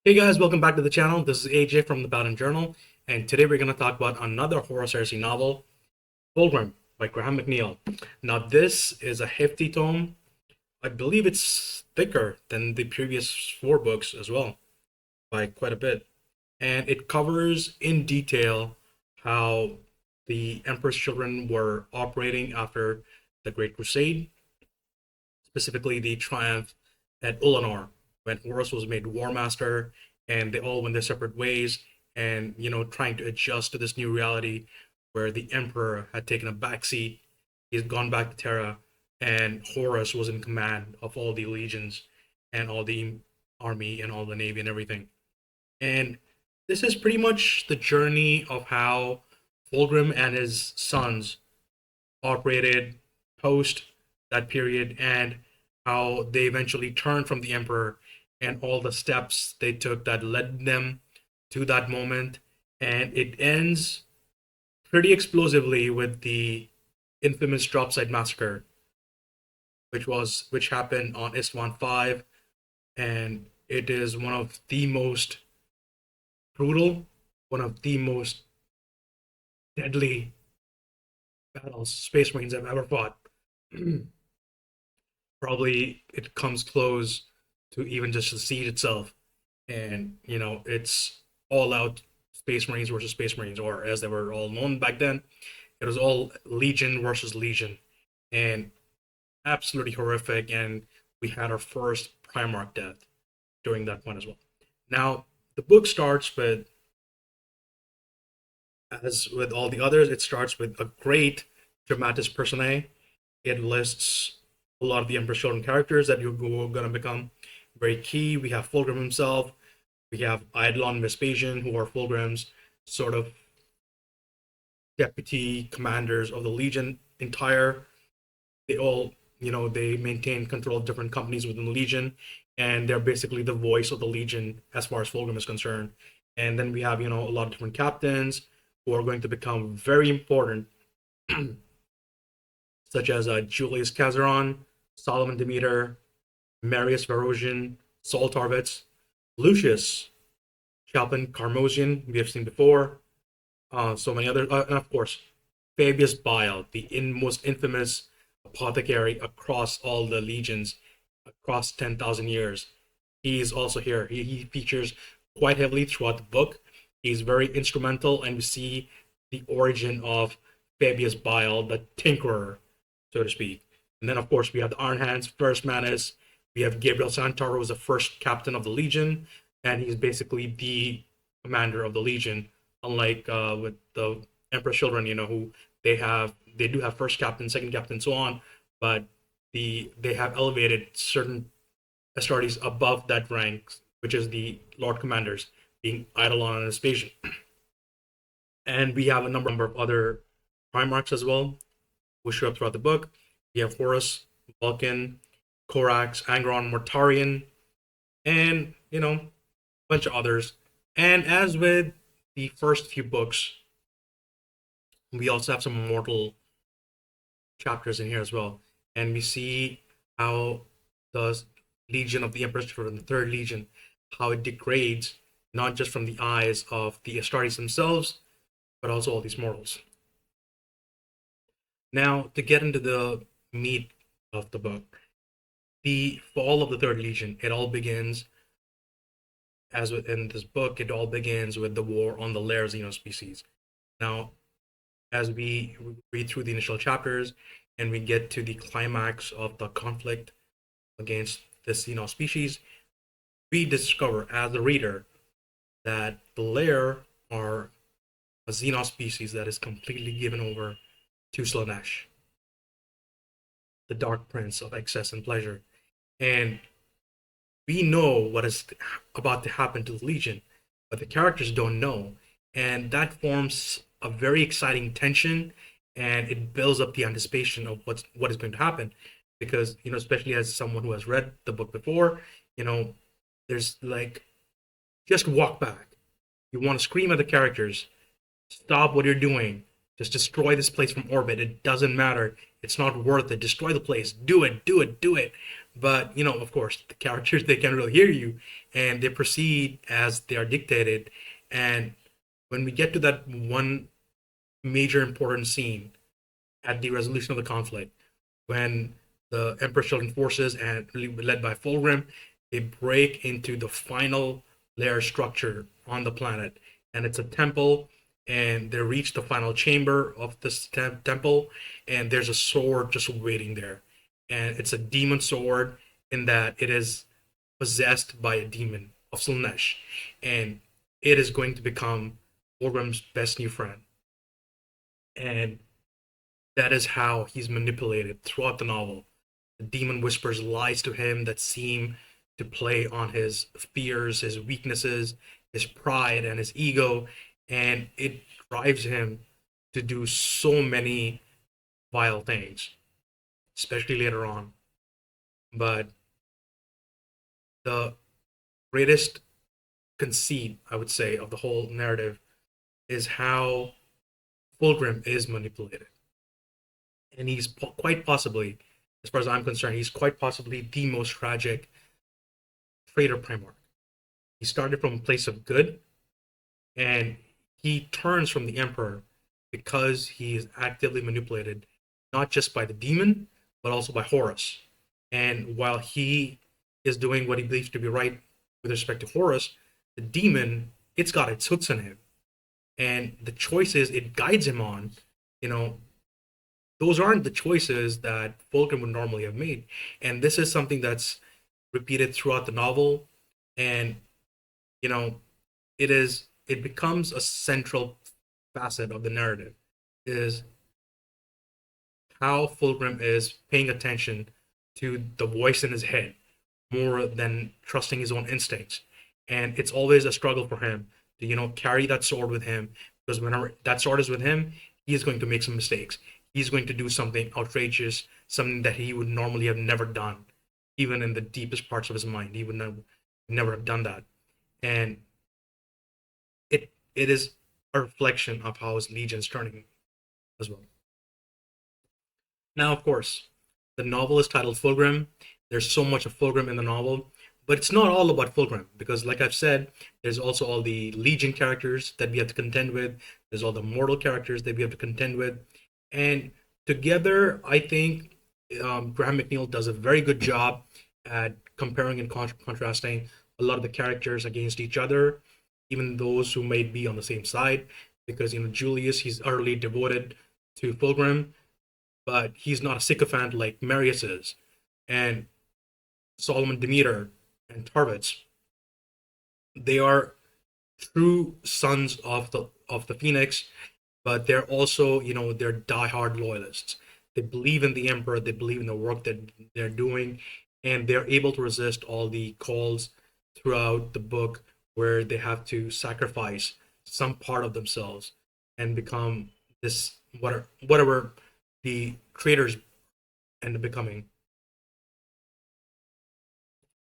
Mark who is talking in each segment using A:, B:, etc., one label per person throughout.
A: Hey guys, welcome back to the channel. This is AJ from the Baden Journal, and today we're going to talk about another Horus Heresy novel, Fulgrim by Graham McNeill. Now, this is a hefty tome. I believe it's thicker than the previous four books as well, by quite a bit. And it covers in detail how the Emperor's children were operating after the Great Crusade, specifically the triumph at Ulanor, when Horus was made War Master, and they all went their separate ways, and trying to adjust to this new reality where the Emperor had taken a backseat. He's gone back to Terra, and Horus was in command of all the legions and all the army and all the navy and everything. And this is pretty much the journey of how Fulgrim and his sons operated post that period, and how they eventually turned from the Emperor and all the steps they took that led them to that moment. And it ends pretty explosively with the infamous Dropside Massacre, which happened on Isstvan 5, and it is one of the most brutal, one of the most deadly battles Space Marines have ever fought. Probably it comes close to even just the siege itself. And, it's all out Space Marines versus Space Marines, or as they were all known back then, it was all Legion versus Legion. And absolutely horrific. And we had our first Primarch death during that point as well. Now, the book starts with, as with all the others, it starts with a great dramatis personae. It lists a lot of the Emperor's Children characters that you're going to become very key. We have Fulgrim himself. We have Eidolon and Vespasian, who are Fulgrim's sort of deputy commanders of the Legion entire. They all, they maintain control of different companies within the Legion, and they're basically the voice of the Legion as far as Fulgrim is concerned. And then we have, a lot of different captains who are going to become very important, such as Julius Caesarion, Solomon Demeter, Marius Varosian, Saul Tarvitz, Lucius, Chalpin Carmosian, we have seen before, so many others, and of course, Fabius Bile, the most infamous apothecary across all the legions, across 10,000 years. He's also here. He features quite heavily throughout the book. He's very instrumental, and we see the origin of Fabius Bile, the Tinkerer, so to speak. And then, of course, we have the Iron Hands, First Manus. We have Gabriel Santar, who was the first captain of the Legion, and he's basically the commander of the Legion. Unlike with the Emperor's Children, who they do have first captain, second captain, so on, but they have elevated certain Astartes above that rank, which is the Lord Commanders, being Eidolon and Vespasian. And we have a number of other Primarchs as well, who show up throughout the book. We have Horus, Vulcan, Corax, Angron, Mortarion, and, a bunch of others. And as with the first few books, we also have some mortal chapters in here as well. And we see how the Legion of the Emperor's Children, the Third Legion, how it degrades, not just from the eyes of the Astartes themselves, but also all these mortals. Now, to get into the meat of the book, the fall of the Third Legion, it all begins, as within this book, it all begins with the war on the Lair Xenospecies. Now, as we read through the initial chapters and we get to the climax of the conflict against this Xenospecies, we discover as a reader that the Lair are a Xenospecies that is completely given over to Slaanesh, the Dark Prince of excess and pleasure. And we know what is about to happen to the Legion, but the characters don't know. And that forms a very exciting tension, and it builds up the anticipation of what is going to happen. Because, especially as someone who has read the book before, there's like, just walk back. You want to scream at the characters, stop what you're doing, just destroy this place from orbit. It doesn't matter. It's not worth it. Destroy the place. Do it, do it, do it. But of course, the characters, they can really hear you, and they proceed as they are dictated. And when we get to that one major important scene at the resolution of the conflict, when the Emperor's Children forces, and led by Fulgrim, they break into the final layer structure on the planet, and it's a temple, and they reach the final chamber of this temple, and there's a sword just waiting there, and it's a demon sword in that it is possessed by a demon of Slaanesh, and it is going to become Fulgrim's best new friend, and that is how he's manipulated throughout the novel. The demon whispers lies to him that seem to play on his fears, his weaknesses, his pride, and his ego, and it drives him to do so many vile things, especially later on. But the greatest conceit, I would say, of the whole narrative is how Fulgrim is manipulated. And he's quite possibly, as far as I'm concerned, he's quite possibly the most tragic traitor Primarch. He started from a place of good, and he turns from the Emperor because he is actively manipulated, not just by the demon, but also by Horus. And while he is doing what he believes to be right with respect to Horus, the demon, it's got its hooks in him. And the choices it guides him on, you know, those aren't the choices that Fulgrim would normally have made. And this is something that's repeated throughout the novel. And, you know, it becomes a central facet of the narrative, is how Fulgrim is paying attention to the voice in his head more than trusting his own instincts. And it's always a struggle for him to, carry that sword with him, because whenever that sword is with him, he is going to make some mistakes. He's going to do something outrageous, something that he would normally have never done, even in the deepest parts of his mind. He would never have done that. And it is a reflection of how his legion's turning as well. Now, of course, the novel is titled Fulgrim. There's so much of Fulgrim in the novel, but it's not all about Fulgrim, because, like I've said, there's also all the Legion characters that we have to contend with. There's all the mortal characters that we have to contend with. And together, I think Graham McNeill does a very good job at comparing and contrasting a lot of the characters against each other, even those who may be on the same side. Because, Julius, he's utterly devoted to Fulgrim, but he's not a sycophant like Marius is. And Solomon Demeter and Tarvitz, they are true sons of the Phoenix, but they're also, they're diehard loyalists. They believe in the Emperor, they believe in the work that they're doing, and they're able to resist all the calls throughout the book where they have to sacrifice some part of themselves and become this, whatever the traitors end up becoming.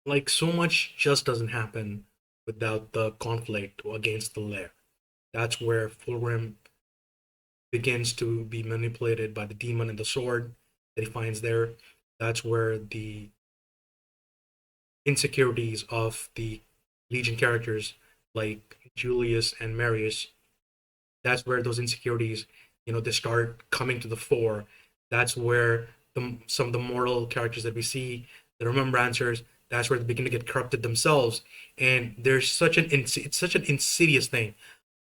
A: Like, so much just doesn't happen without the conflict against the lair. That's where Fulgrim begins to be manipulated by the demon and the sword that he finds there. That's where the insecurities of the Legion characters like Julius and Marius, that's where those insecurities, they start coming to the fore. That's where some of the mortal characters that we see, the remembrancers, that's where they begin to get corrupted themselves. And there's it's such an insidious thing.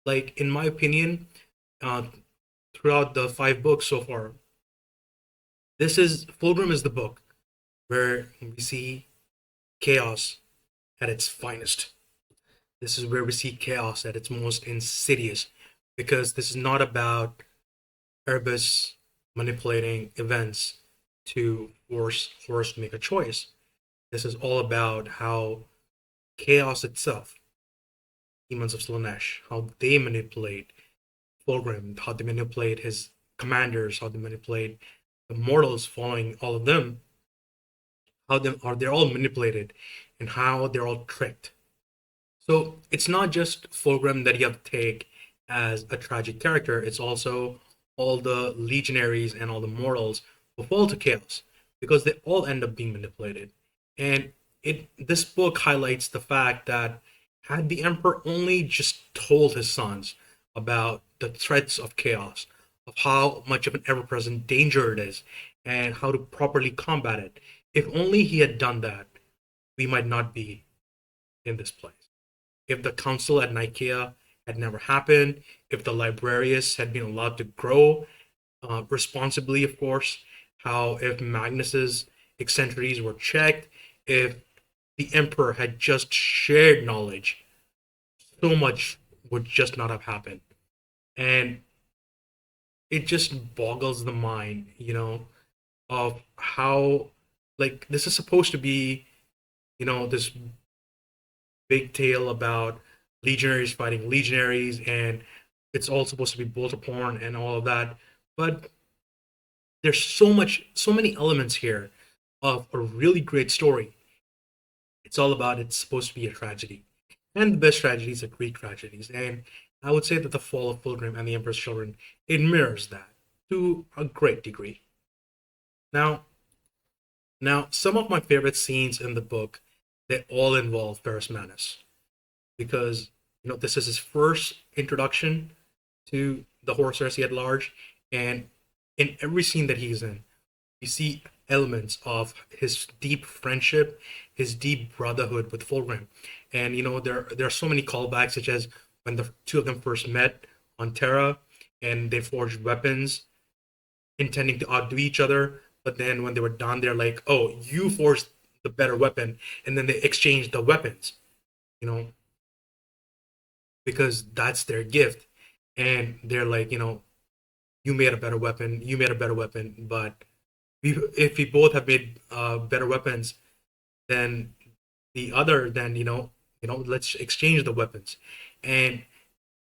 A: Like, in my opinion, throughout the 5 books so far, Fulgrim is the book where we see chaos at its finest. This is where we see chaos at its most insidious, because this is not about Erebus manipulating events to force Horus to make a choice. This is all about how chaos itself, demons of Slaanesh, how they manipulate Fulgrim, how they manipulate his commanders, how they manipulate the mortals following all of them, how they're all manipulated, and how they're all tricked. So it's not just Fulgrim that you have to take as a tragic character, it's also all the legionaries and all the mortals who fall to chaos. because they all end up being manipulated. And this book highlights the fact that had the emperor only just told his sons about the threats of chaos, of how much of an ever-present danger it is, and how to properly combat it, if only he had done that, we might not be in this place. If the council at Nicaea had never happened, if the librarius had been allowed to grow responsibly, of course, how if Magnus's eccentricities were checked, if the emperor had just shared knowledge, so much would just not have happened. And it just boggles the mind, of how, like, this is supposed to be, this big tale about legionaries fighting legionaries, and it's all supposed to be bolter porn and all of that. But there's so many elements here of a really great story. It's supposed to be a tragedy. And the best tragedies are Greek tragedies. And I would say that the fall of Fulgrim and the Emperor's Children, it mirrors that to a great degree. Now, some of my favorite scenes in the book, they all involve Ferrus Manus, because this is his first introduction to the Horus Heresy at large, and in every scene that he's in, you see elements of his deep friendship, his deep brotherhood with Fulgrim, and there are so many callbacks, such as when the two of them first met on Terra, and they forged weapons, intending to outdo each other. But then when they were done, they're like, "Oh, you forged the better weapon," and then they exchanged the weapons, you know, because that's their gift. And they're like, you made a better weapon, you made a better weapon, but if we both have made better weapons, then then let's exchange the weapons. And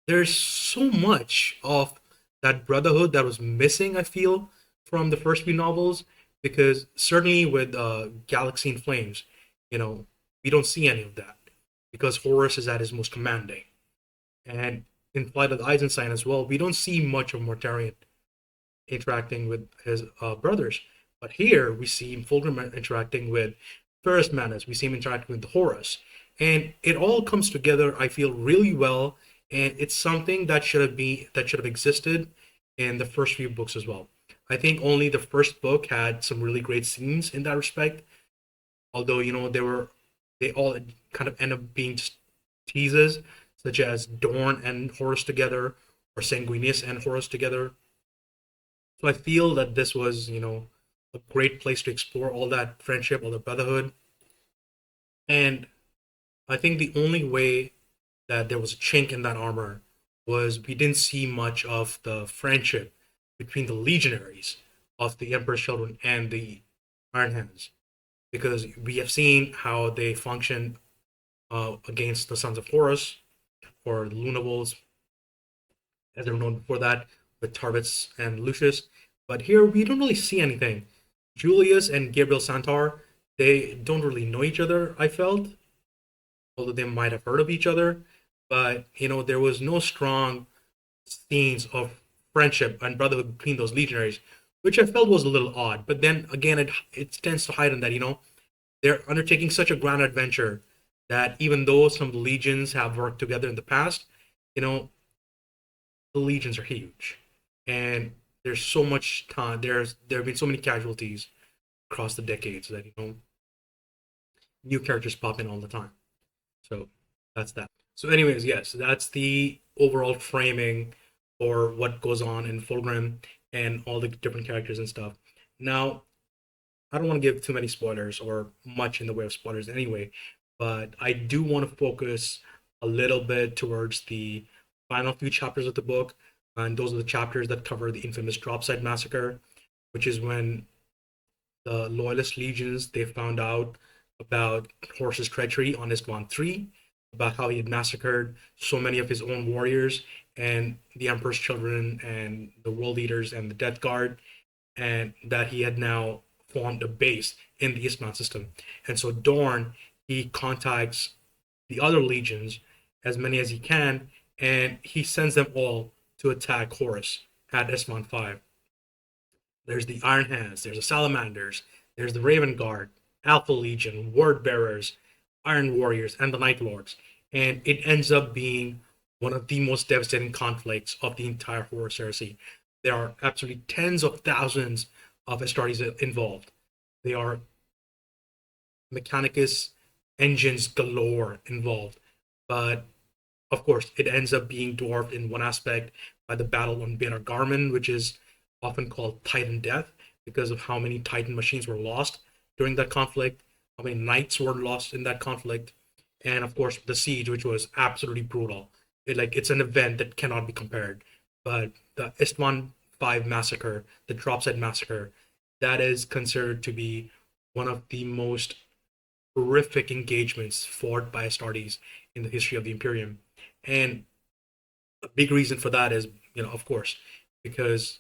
A: there's so much of that brotherhood that was missing, I feel, from the first few novels, because certainly with Galaxy in Flames, we don't see any of that, because Horus is at his most commanding. And in Flight of the Eisenstein as well, we don't see much of Mortarion interacting with his brothers. But here we see Fulgrim interacting with Ferrus Manus. We see him interacting with the Horus. And it all comes together, I feel, really well. And it's something that should have existed in the first few books as well. I think only the first book had some really great scenes in that respect. Although, they all kind of end up being just teases, such as Dorn and Horus together, or Sanguinius and Horus together. So I feel that this was, a great place to explore all that friendship, all the brotherhood. And I think the only way that there was a chink in that armor was we didn't see much of the friendship between the legionaries of the Emperor's Children and the Iron Hands, because we have seen how they function against the Sons of Horus, or the Luna Wolves, as they were known before that, with Tarvitz and Lucius. But here we don't really see anything. Julius and Gabriel Santar, they don't really know each other, I felt, although they might have heard of each other. But, there was no strong scenes of friendship and brotherhood between those legionaries, which I felt was a little odd. But then again, it tends to hide in that, they're undertaking such a grand adventure that even though some of the legions have worked together in the past, the legions are huge. And there's so much time, there have been so many casualties across the decades that, new characters pop in all the time. So that's that. So anyways, yes, that's the overall framing for what goes on in Fulgrim and all the different characters and stuff. Now, I don't want to give too many spoilers, or much in the way of spoilers anyway, but I do want to focus a little bit towards the final few chapters of the book, and those are the chapters that cover the infamous Dropside Massacre, which is when the Loyalist legions, they found out about Horus's treachery on Isstvan III, about how he had massacred so many of his own warriors and the Emperor's Children and the World Eaters and the Death Guard, and that he had now formed a base in the Isstvan system. And so Dorn, he contacts the other legions, as many as he can, and he sends them all to attack Horus at Isstvan 5. There's the Iron Hands, there's the Salamanders, There's the Raven Guard, Alpha Legion, Word Bearers, Iron Warriors, and the Night Lords. And it ends up being one of the most devastating conflicts of the entire Horus Heresy. There are absolutely tens of thousands of Astartes involved. They are Mechanicus engines galore involved. But of course, it ends up being dwarfed in one aspect by the battle on Beta Garmin, which is often called Titan Death because of how many Titan machines were lost during that conflict, how many knights were lost in that conflict, and of course the siege, which was absolutely brutal. It's an event that cannot be compared. But the Istvan 5 massacre, the Dropside massacre, that is considered to be one of the most horrific engagements fought by Astartes in the history of the Imperium. And a big reason for that is, of course, because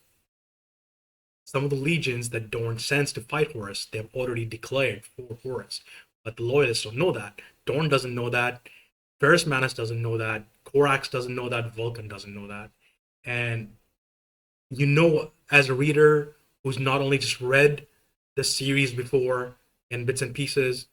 A: some of the legions that Dorn sends to fight Horus, they have already declared for Horus. But the loyalists don't know that. Dorn doesn't know that. Ferrus Manus doesn't know that. Corax doesn't know that. Vulcan doesn't know that. And as a reader who's not only just read the series before in bits and pieces,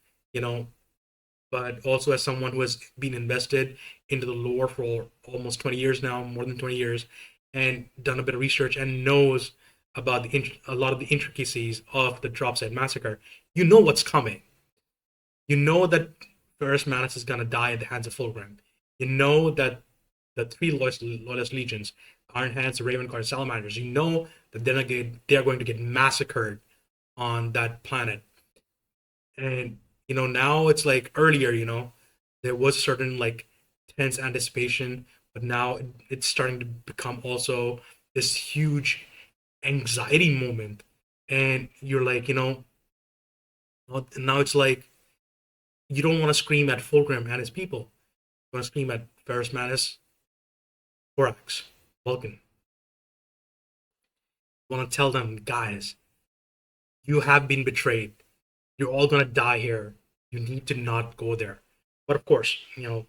A: but also as someone who has been invested into the lore for almost 20 years now, more than 20 years, and done a bit of research and knows about a lot of the intricacies of the Dropside massacre, you know what's coming. You know that Ferrus Manus is going to die at the hands of Fulgrim. You know that the three loyalist legions, Iron Hands, the Raven Guard, Salamanders, you know that they're going to get massacred on that planet. And now it's like earlier, there was certain like tense anticipation, but now it's starting to become also this huge anxiety moment. And you're like, now it's like you don't want to scream at Fulgrim and his people. You want to scream at Ferrus Manus, Corax, Vulcan. You want to tell them, guys, you have been betrayed. You're all gonna die here. You need to not go there. But of course, you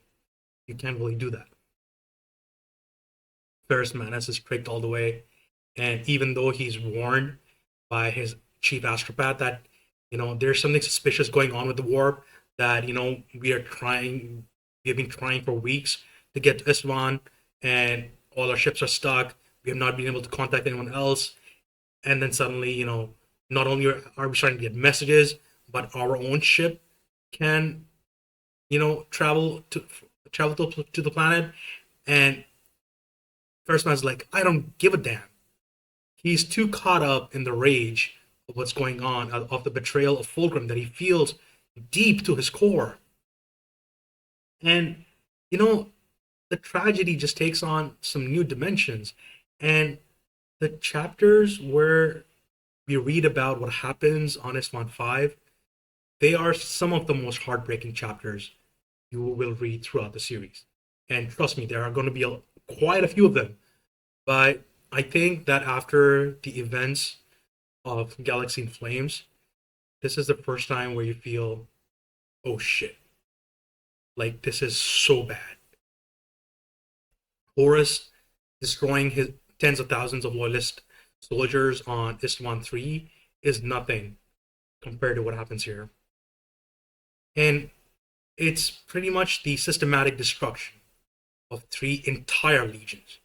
A: can't really do that. Ferrus Manus is tricked all the way, and even though he's warned by his chief astropath that there's something suspicious going on with the warp, that we have been trying for weeks to get to Istvan, and all our ships are stuck. We have not been able to contact anyone else, and then suddenly, not only are we starting to get messages, but our own ship can, travel to the planet. And First Man's like, I don't give a damn. He's too caught up in the rage of what's going on, of the betrayal of Fulgrim, that he feels deep to his core. And the tragedy just takes on some new dimensions. And the chapters where we read about what happens on Istvan 5, they are some of the most heartbreaking chapters you will read throughout the series. And trust me, there are going to be quite a few of them. But I think that after the events of Galaxy in Flames, this is the first time where you feel, oh shit, like this is so bad. Horus destroying his tens of thousands of loyalist soldiers on Istvan 3 is nothing compared to what happens here. And it's pretty much the systematic destruction of 3 entire legions.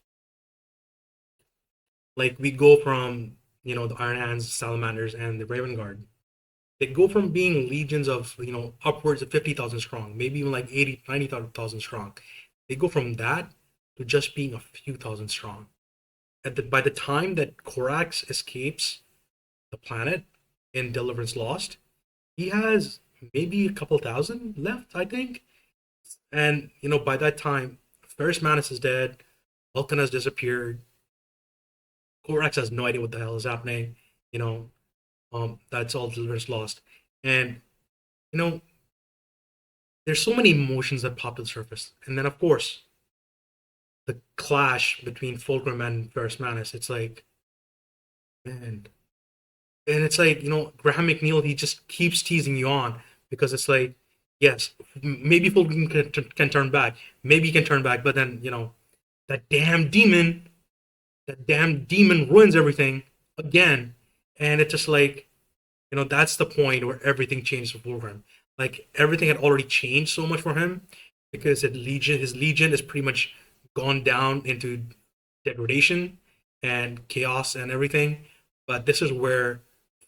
A: Like, we go from, the Iron Hands, Salamanders, and the Raven Guard. They go from being legions of, upwards of 50,000 strong, maybe even like 80, 90,000 strong. They go from that to just being a few thousand strong. By the time that Corax escapes the planet in Deliverance Lost, he has maybe a couple thousand left, I think. And, by that time, Ferrus Manus is dead, Vulcan has disappeared, Corax has no idea what the hell is happening, that's all Deliverance Lost. And, there's so many emotions that pop to the surface. And then, of course, the clash between Fulgrim and Ferrus Manus, it's like, man. And it's like, Graham McNeill, he just keeps teasing you on, because it's like, yes, maybe Fulgrim can turn back. Maybe he can turn back, but then, that damn demon ruins everything again. And it's just like, That's the point where everything changed for Fulgrim. Like everything had already changed so much for him because his legion is pretty much gone down into degradation and chaos and everything. But this is where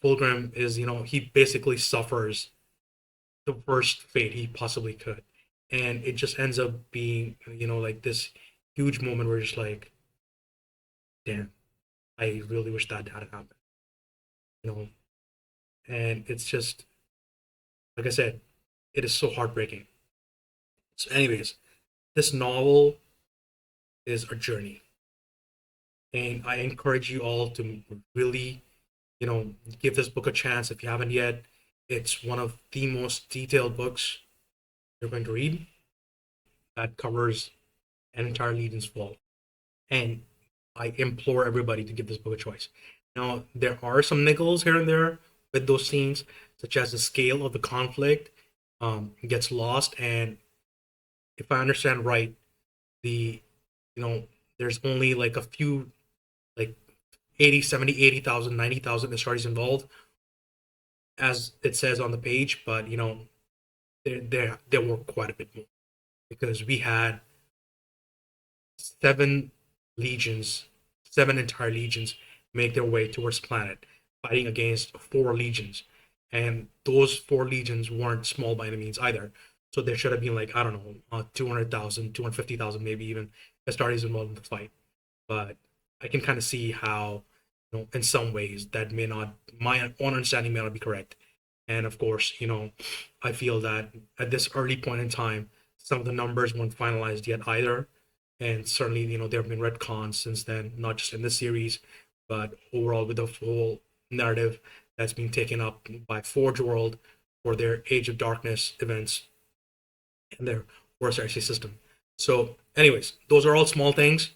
A: Fulgrim is, he basically suffers the worst fate he possibly could. And it just ends up being, like this huge moment where you're just like, damn, I really wish that had happened. You know, and it's just like I said, it is so heartbreaking. So, anyways, this novel is a journey, and I encourage you all to really, give this book a chance if you haven't yet. It's one of the most detailed books you're going to read that covers an entire Legion's fall, and I implore everybody to give this book a choice. Now, there are some niggles here and there with those scenes, such as the scale of the conflict gets lost, and if I understand right, the you know there's only like a few, like 80, 70, 80,000, 90,000 Astartes involved, as it says on the page, but there were quite a bit more because we had seven legions, seven entire legions make their way towards the planet, fighting against four legions. And those four legions weren't small by any means either. So there should have been like, I don't know, 200,000, 250,000, maybe even Astartes involved in the fight. But I can kind of see how, in some ways that may not, my own understanding may not be correct. And of course, I feel that at this early point in time, some of the numbers weren't finalized yet either. And certainly, there have been retcons since then, not just in this series, but overall with the whole narrative that's being taken up by Forge World for their Age of Darkness events and their Horus Heresy system. So, anyways, those are all small things,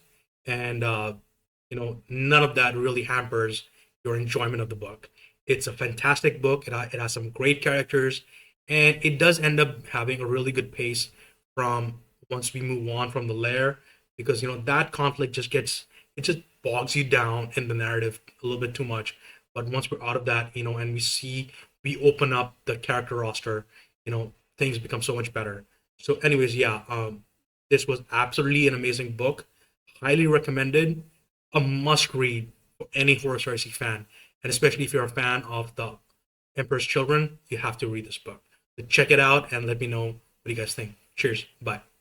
A: and none of that really hampers your enjoyment of the book. It's a fantastic book. It has some great characters, and it does end up having a really good pace from once we move on from the lair, because that conflict just bogs you down in the narrative a little bit too much. But once we're out of that, and we open up the character roster, things become so much better. So, anyways, yeah, this was absolutely an amazing book. Highly recommended. A must read for any Horus Heresy fan, and especially if you're a fan of the Emperor's Children, you have to read this book. So check it out and let me know what you guys think. Cheers. Bye.